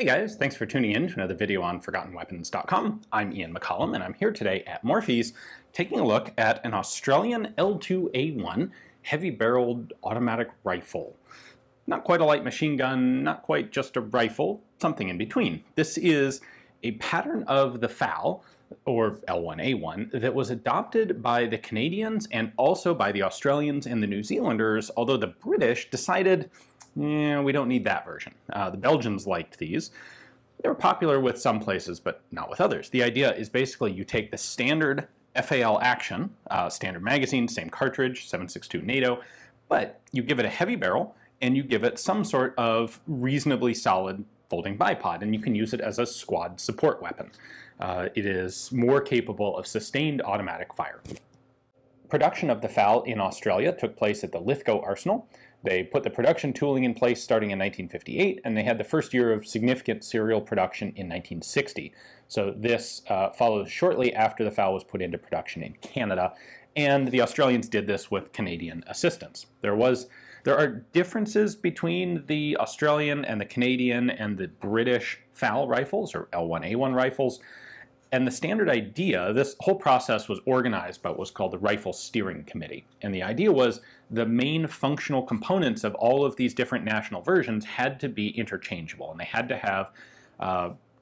Hey guys, thanks for tuning in to another video on ForgottenWeapons.com. I'm Ian McCollum and I'm here today at Morphy's taking a look at an Australian L2A1 heavy-barreled automatic rifle. Not quite a light machine gun, not quite just a rifle, something in between. This is a pattern of the FAL, or L1A1, that was adopted by the Canadians and also by the Australians and the New Zealanders, although the British decided we don't need that version. The Belgians liked these. They were popular with some places, but not with others. The idea is basically you take the standard FAL action, standard magazine, same cartridge, 7.62 NATO, but you give it a heavy barrel and you give it some sort of reasonably solid folding bipod, and you can use it as a squad support weapon. It is more capable of sustained automatic fire. Production of the FAL in Australia took place at the Lithgow arsenal. They put the production tooling in place starting in 1958, and they had the first year of significant serial production in 1960. So this follows shortly after the FAL was put into production in Canada, and the Australians did this with Canadian assistance. There are differences between the Australian and the Canadian and the British FAL rifles, or L1A1 rifles. And the standard idea, this whole process was organized by what was called the Rifle Steering Committee. And the idea was the main functional components of all of these different national versions had to be interchangeable, and they had to have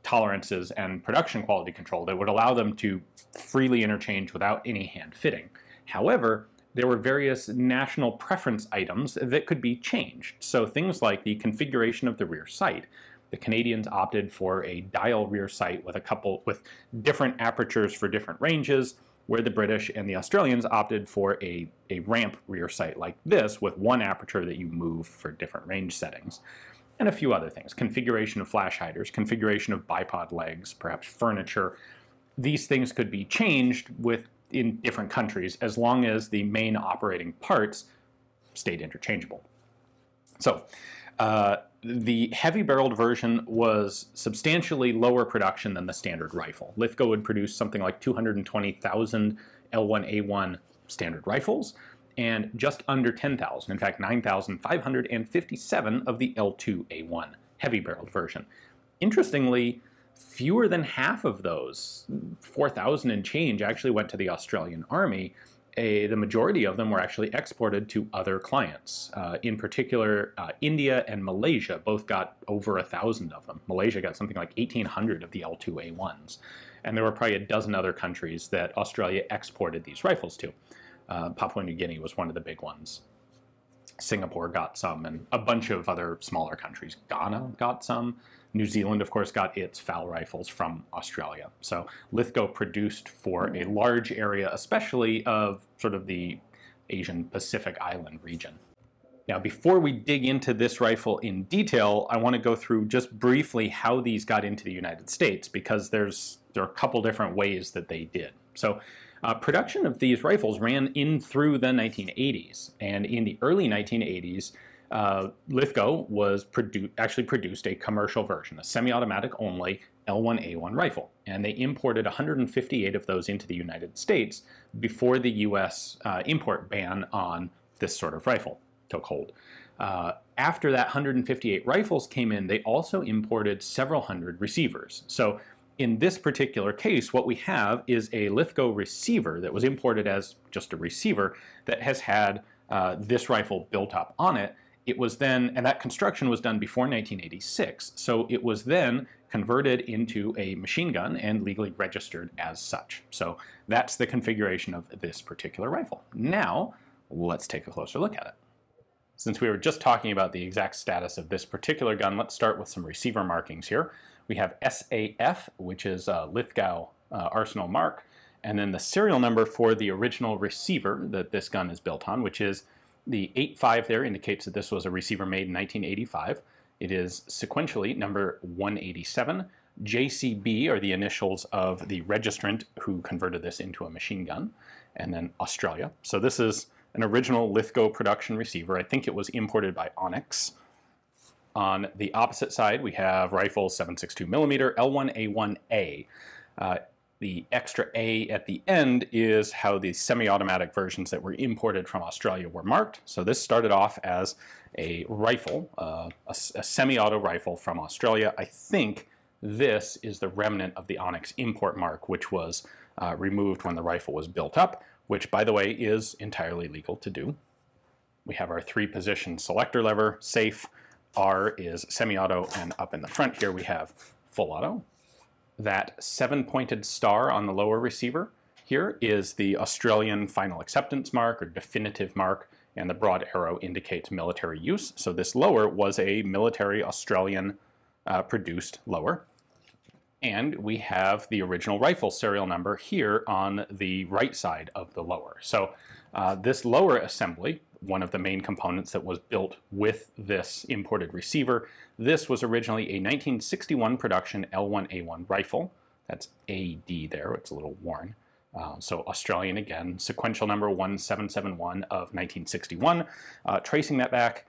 tolerances and production quality control that would allow them to freely interchange without any hand fitting. However, there were various national preference items that could be changed. So things like the configuration of the rear sight. The Canadians opted for a dial rear sight with different apertures for different ranges, where the British and the Australians opted for a ramp rear sight like this with one aperture that you move for different range settings. And a few other things. Configuration of flash hiders, configuration of bipod legs, perhaps furniture. These things could be changed in different countries as long as the main operating parts stayed interchangeable. So, the heavy-barreled version was substantially lower production than the standard rifle. Lithgow would produce something like 220,000 L1A1 standard rifles and just under 10,000, in fact 9,557 of the L2A1 heavy-barreled version. Interestingly, fewer than half of those, 4,000 and change, actually went to the Australian Army. The majority of them were actually exported to other clients. In particular, India and Malaysia both got over 1,000 of them. Malaysia got something like 1,800 of the L2A1s. And there were probably a dozen other countries that Australia exported these rifles to. Papua New Guinea was one of the big ones. Singapore got some, and a bunch of other smaller countries. Ghana got some. New Zealand, of course, got its FAL rifles from Australia. So Lithgow produced for a large area, especially of sort of the Asian Pacific Island region. Now, before we dig into this rifle in detail, I want to go through just briefly how these got into the United States, because there are a couple different ways that they did. So production of these rifles ran in through the 1980s, and in the early 1980s, Lithgow actually produced a commercial version, a semi-automatic only L1A1 rifle, and they imported 158 of those into the United States before the U.S. Import ban on this sort of rifle took hold. After that 158 rifles came in, they also imported several hundred receivers. So in this particular case, what we have is a Lithgow receiver that was imported as just a receiver that has had this rifle built up on it. It was then, and that construction was done before 1986, so it was then converted into a machine gun and legally registered as such. So that's the configuration of this particular rifle. Now, let's take a closer look at it. Since we were just talking about the exact status of this particular gun, let's start with some receiver markings here. We have SAF, which is Lithgow Arsenal Mark, and then the serial number for the original receiver that this gun is built on, which is the 85 there indicates that this was a receiver made in 1985. It is sequentially number 187. JCB are the initials of the registrant who converted this into a machine gun, and then Australia. So this is an original Lithgow production receiver. I think it was imported by Onyx. On the opposite side, we have rifle 7.62mm L1A1A. The extra A at the end is how the semi-automatic versions that were imported from Australia were marked. So this started off as a rifle, a semi-auto rifle from Australia. I think this is the remnant of the Onyx import mark, which was removed when the rifle was built up, which, by the way, is entirely legal to do. We have our 3-position selector lever, safe. R is semi-auto, and up in the front here we have full auto. That 7-pointed star on the lower receiver here is the Australian final acceptance mark or definitive mark, and the broad arrow indicates military use. So this lower was a military Australian produced lower. And we have the original rifle serial number here on the right side of the lower. So this lower assembly, one of the main components that was built with this imported receiver, this was originally a 1961 production L2A1 rifle. That's AD there, it's a little worn. So Australian again, sequential number 1771 of 1961. Tracing that back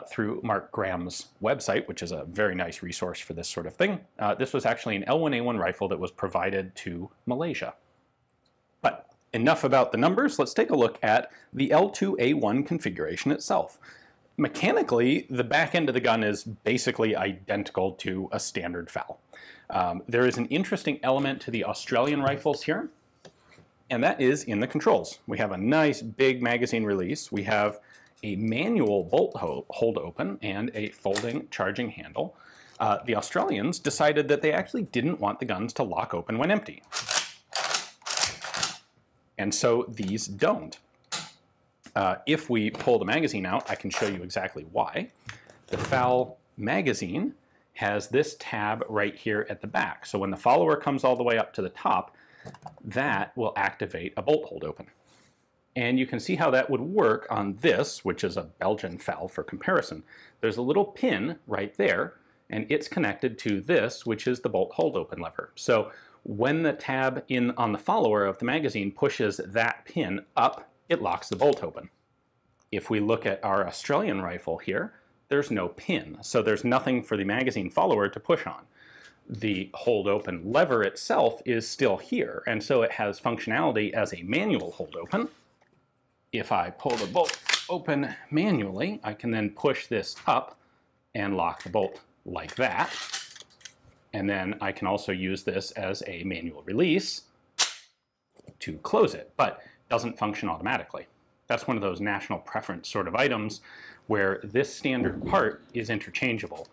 through Mark Graham's website, which is a very nice resource for this sort of thing. This was actually an L2A1 rifle that was provided to Malaysia. But enough about the numbers, let's take a look at the L2A1 configuration itself. Mechanically, the back end of the gun is basically identical to a standard FAL. There is an interesting element to the Australian rifles here, and that is in the controls. We have a nice big magazine release. We have a manual bolt hold open and a folding charging handle. The Australians decided that they actually didn't want the guns to lock open when empty. And so these don't. If we pull the magazine out, I can show you exactly why. The FAL magazine has this tab right here at the back. So when the follower comes all the way up to the top, that will activate a bolt hold open. And you can see how that would work on this, which is a Belgian FAL for comparison. There's a little pin right there, and it's connected to this, which is the bolt hold open lever. So when the tab on the follower of the magazine pushes that pin up, it locks the bolt open. If we look at our Australian rifle here, there's no pin, so there's nothing for the magazine follower to push on. The hold open lever itself is still here, and so it has functionality as a manual hold open. If I pull the bolt open manually, I can then push this up and lock the bolt like that. And then I can also use this as a manual release to close it, but it doesn't function automatically. That's one of those national preference sort of items where this standard part is interchangeable,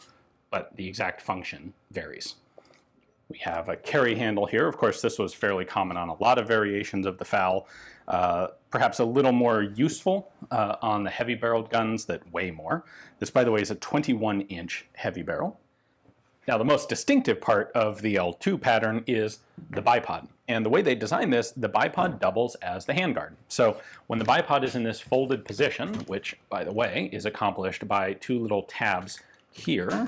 but the exact function varies. We have a carry handle here. Of course, this was fairly common on a lot of variations of the FAL. Perhaps a little more useful on the heavy-barreled guns that weigh more. This, by the way, is a 21-inch heavy barrel. Now, the most distinctive part of the L2 pattern is the bipod. And the way they designed this, the bipod doubles as the handguard. So when the bipod is in this folded position, which, by the way, is accomplished by 2 little tabs here,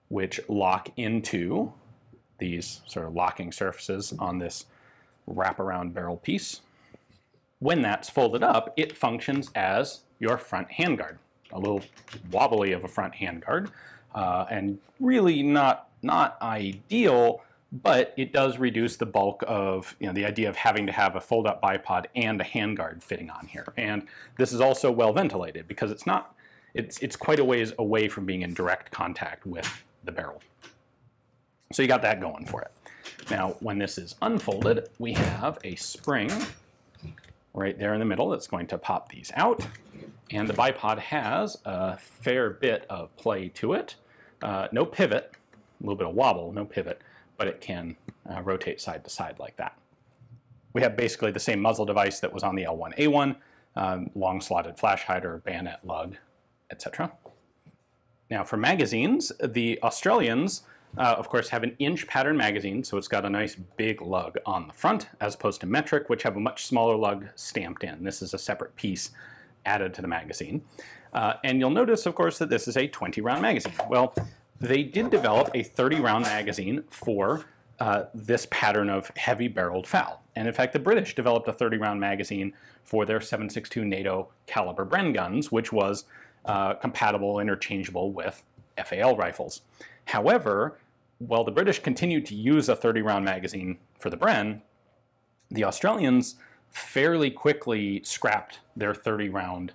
which lock into these sort of locking surfaces on this wraparound barrel piece. When that's folded up, it functions as your front handguard. A little wobbly of a front handguard, and really not ideal, but it does reduce the bulk of the idea of having to have a fold-up bipod and a handguard fitting on here. And this is also well ventilated because it's quite a ways away from being in direct contact with the barrel. So you got that going for it. Now, when this is unfolded, we have a spring right there in the middle that's going to pop these out. And the bipod has a fair bit of play to it. No pivot, a little bit of wobble, no pivot, but it can rotate side to side like that. We have basically the same muzzle device that was on the L2A1, long slotted flash hider, bayonet lug, etc. Now for magazines, the Australians, of course, have an inch pattern magazine, so it's got a nice big lug on the front, as opposed to metric, which have a much smaller lug stamped in. This is a separate piece added to the magazine. And you'll notice, of course, that this is a 20-round magazine. Well, they did develop a 30-round magazine for this pattern of heavy-barreled FAL. And in fact, the British developed a 30-round magazine for their 7.62 NATO caliber Bren guns, which was compatible, interchangeable with FAL rifles. However, while the British continued to use a 30-round magazine for the Bren, the Australians fairly quickly scrapped their 30-round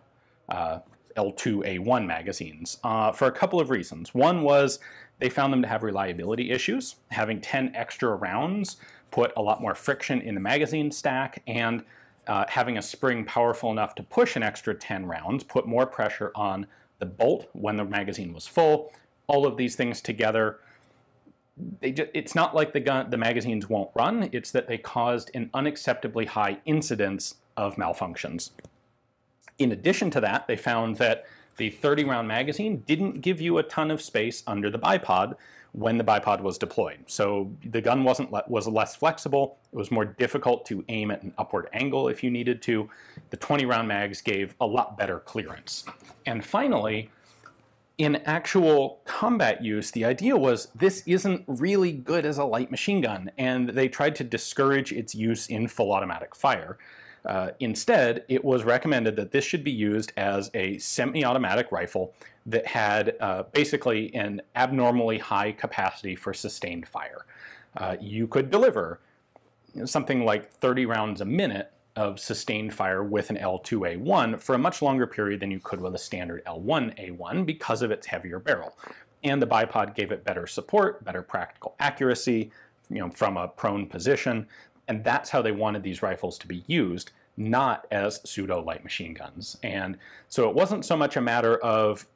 L2A1 magazines for a couple of reasons. One was they found them to have reliability issues. Having 10 extra rounds put a lot more friction in the magazine stack, and having a spring powerful enough to push an extra 10 rounds put more pressure on the bolt when the magazine was full. All of these things together, it's not like the magazines won't run, it's that they caused an unacceptably high incidence of malfunctions. In addition to that, they found that the 30-round magazine didn't give you a ton of space under the bipod when the bipod was deployed. So the gun was less flexible, it was more difficult to aim at an upward angle if you needed to. The 20-round mags gave a lot better clearance. And finally, in actual combat use, the idea was this isn't really good as a light machine gun, and they tried to discourage its use in full automatic fire. Instead, it was recommended that this should be used as a semi-automatic rifle that had basically an abnormally high capacity for sustained fire. You could deliver something like 30 rounds a minute of sustained fire with an L2A1 for a much longer period than you could with a standard L1A1 because of its heavier barrel. And the bipod gave it better support, better practical accuracy, from a prone position. And that's how they wanted these rifles to be used, not as pseudo light machine guns. And so it wasn't so much a matter of,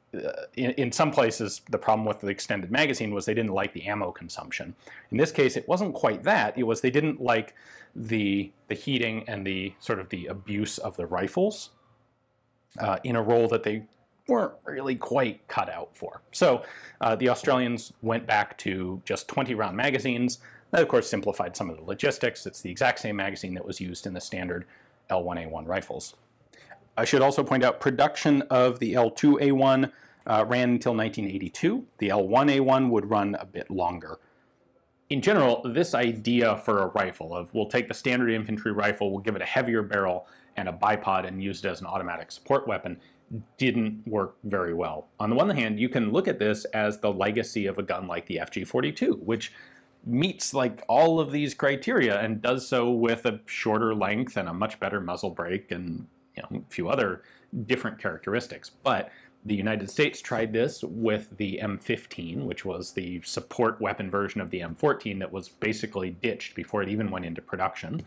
in some places, the problem with the extended magazine was they didn't like the ammo consumption. In this case, it wasn't quite that. It was they didn't like the heating and the sort of the abuse of the rifles in a role that they weren't really quite cut out for. So the Australians went back to just 20-round magazines. That, of course, simplified some of the logistics. It's the exact same magazine that was used in the standard L1A1 rifles. I should also point out production of the L2A1 ran until 1982. The L1A1 would run a bit longer. In general, this idea for a rifle of we'll take the standard infantry rifle, we'll give it a heavier barrel and a bipod and use it as an automatic support weapon didn't work very well. On the one hand, you can look at this as the legacy of a gun like the FG-42, which meets like all of these criteria and does so with a shorter length and a much better muzzle brake and a few other different characteristics. But the United States tried this with the M15, which was the support weapon version of the M14 that was basically ditched before it even went into production.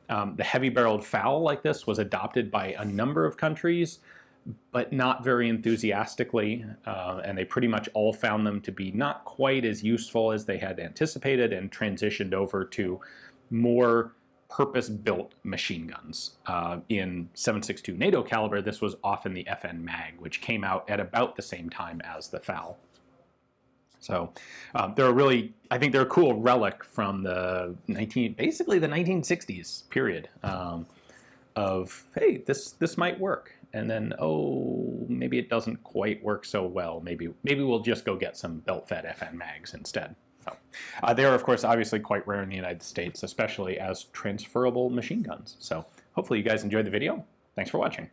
The heavy-barreled FAL like this was adopted by a number of countries, but not very enthusiastically, and they pretty much all found them to be not quite as useful as they had anticipated and transitioned over to more purpose-built machine guns. In 7.62 NATO caliber, this was often the FN Mag, which came out at about the same time as the FAL. So they're really, I think they're a cool relic from the basically the 1960s period of, hey, this might work. And then, oh, maybe it doesn't quite work so well. Maybe we'll just go get some belt-fed FN mags instead. So, they are, of course, obviously quite rare in the United States, especially as transferable machine guns. So hopefully you guys enjoyed the video. Thanks for watching.